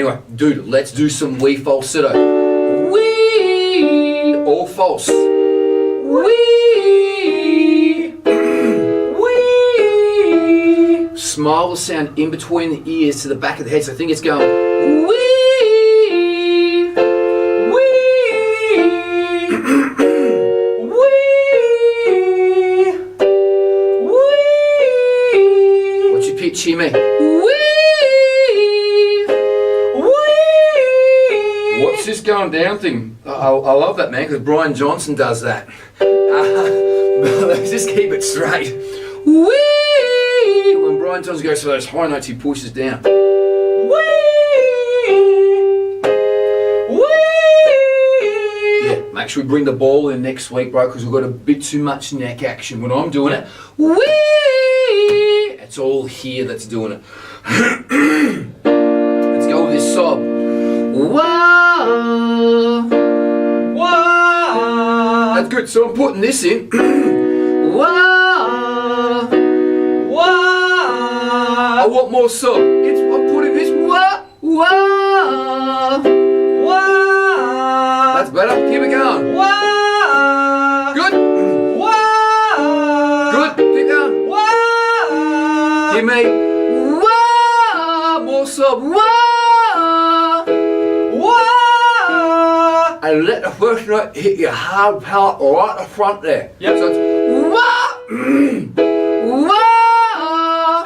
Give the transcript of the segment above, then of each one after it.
Anyway, dude, let's do some wee falsetto. Wee, all false. Wee, wee. Smile will sound in between the ears to the back of the head, so I think it's going wee. Pitchy me. What's this going down thing? I love that, man, because Brian Johnson does that. Let's just keep it straight. When Brian Johnson goes for those high notes, he pushes down. Yeah, make sure we bring the ball in next week, bro, because we've got a bit too much neck action when I'm doing it. It's all here that's doing it. Let's go with this sob. Wah, wah. That's good. So I'm putting this in. Wah, wah. I want more sob. I'm putting this. Wah, wah, wah. That's better. Keep it going. Wah. Good. Wah. Good. Keep going. Give me wah, more sob, wah, wah, and let the first note hit your hard palate right at the front there. Yep. So it's wah, wah,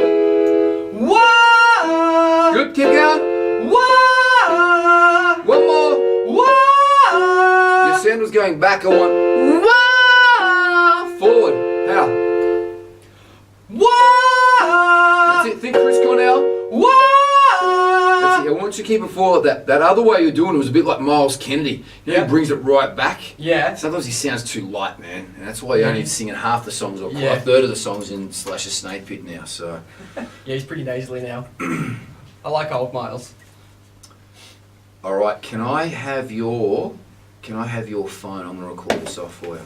wah. Good, keep going. Wah, one more. Wah. Your sound was going back. I want wah, forward. How? Wah. That's it, think Chris Cornell. Wah! That's it, I want you to keep it forward. That other way you're doing it was a bit like Miles Kennedy. You know, he brings it right back. Yeah. Sometimes he sounds too light, man. And that's why you're only singing half the songs or a third of the songs in Slash's Snake Pit now, so. Yeah, he's pretty nasally now. I like old Miles. Alright, can I have your phone? I'm gonna record this off for you.